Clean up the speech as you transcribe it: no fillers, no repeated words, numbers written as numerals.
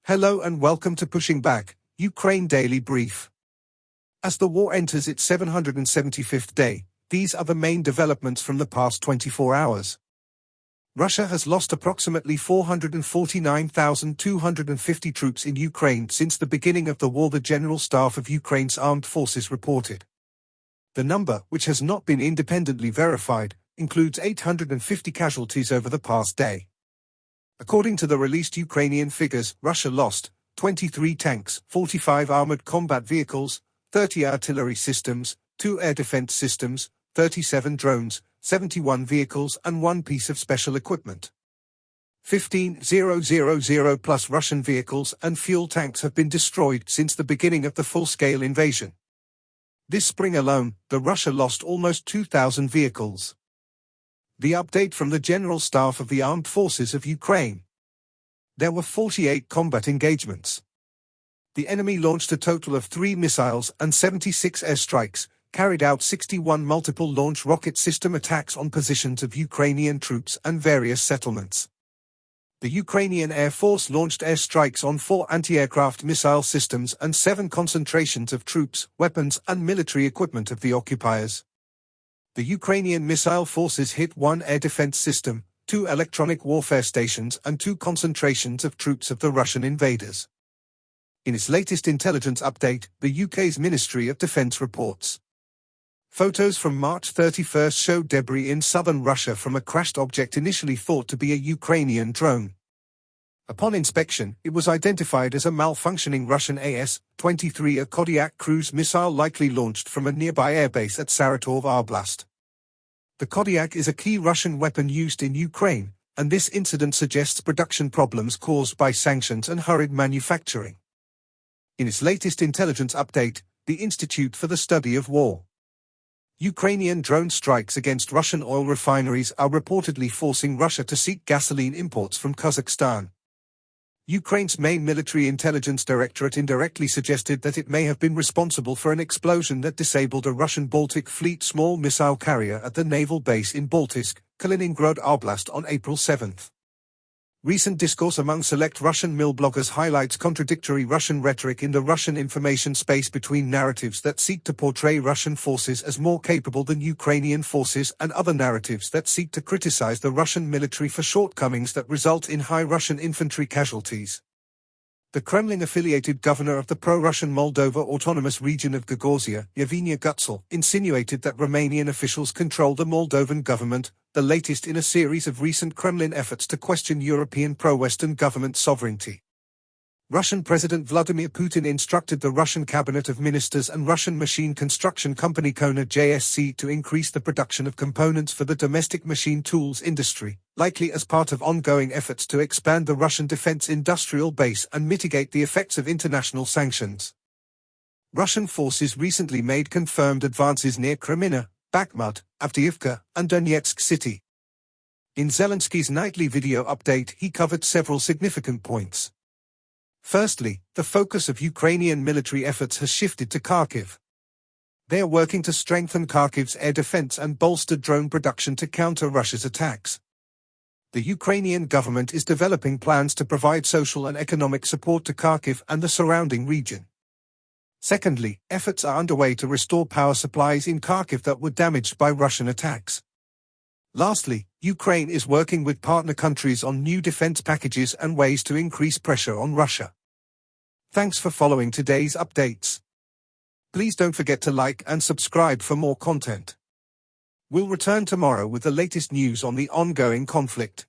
Hello and welcome to Pushing Back, Ukraine Daily Brief. As the war enters its 775th day, these are the main developments from the past 24 hours. Russia has lost approximately 449,250 troops in Ukraine since the beginning of the war, the General Staff of Ukraine's armed forces reported. The number, which has not been independently verified, includes 850 casualties over the past day. According to the released Ukrainian figures, Russia lost 23 tanks, 45 armored combat vehicles, 30 artillery systems, 2 air defense systems, 37 drones, 71 vehicles and 1 piece of special equipment. 15,000 plus Russian vehicles and fuel tanks have been destroyed since the beginning of the full-scale invasion. This spring alone, Russia lost almost 2,000 vehicles. The update from the General Staff of the Armed Forces of Ukraine. There were 48 combat engagements. The enemy launched a total of 3 missiles and 76 airstrikes, carried out 61 multiple launch rocket system attacks on positions of Ukrainian troops and various settlements. The Ukrainian Air Force launched airstrikes on 4 anti-aircraft missile systems and 7 concentrations of troops, weapons and military equipment of the occupiers. The Ukrainian missile forces hit 1 air defense system, 2 electronic warfare stations and 2 concentrations of troops of the Russian invaders. In its latest intelligence update, the UK's Ministry of Defence reports. Photos from March 31 showed debris in southern Russia from a crashed object initially thought to be a Ukrainian drone. Upon inspection, it was identified as a malfunctioning Russian AS-23, a Kodiak cruise missile likely launched from a nearby airbase at Saratov Oblast. The Kodiak is a key Russian weapon used in Ukraine, and this incident suggests production problems caused by sanctions and hurried manufacturing. In its latest intelligence update, the Institute for the Study of War. Ukrainian drone strikes against Russian oil refineries are reportedly forcing Russia to seek gasoline imports from Kazakhstan. Ukraine's main military intelligence directorate indirectly suggested that it may have been responsible for an explosion that disabled a Russian Baltic Fleet small missile carrier at the naval base in Baltisk, Kaliningrad Oblast on April 7. Recent discourse among select Russian mill bloggers highlights contradictory Russian rhetoric in the Russian information space between narratives that seek to portray Russian forces as more capable than Ukrainian forces and other narratives that seek to criticize the Russian military for shortcomings that result in high Russian infantry casualties. The Kremlin-affiliated governor of the pro-Russian Moldova Autonomous Region of Gagauzia, Yevgenia Gutzel, insinuated that Romanian officials control the Moldovan government, the latest in a series of recent Kremlin efforts to question European pro-Western government sovereignty. Russian President Vladimir Putin instructed the Russian Cabinet of Ministers and Russian machine construction company Kona JSC to increase the production of components for the domestic machine tools industry, likely as part of ongoing efforts to expand the Russian defense industrial base and mitigate the effects of international sanctions. Russian forces recently made confirmed advances near Kreminna, Bakhmut, Avdiivka, and Donetsk City. In Zelensky's nightly video update, he covered several significant points. Firstly, the focus of Ukrainian military efforts has shifted to Kharkiv. They are working to strengthen Kharkiv's air defense and bolster drone production to counter Russia's attacks. The Ukrainian government is developing plans to provide social and economic support to Kharkiv and the surrounding region. Secondly, efforts are underway to restore power supplies in Kharkiv that were damaged by Russian attacks. Lastly, Ukraine is working with partner countries on new defense packages and ways to increase pressure on Russia. Thanks for following today's updates. Please don't forget to like and subscribe for more content. We'll return tomorrow with the latest news on the ongoing conflict.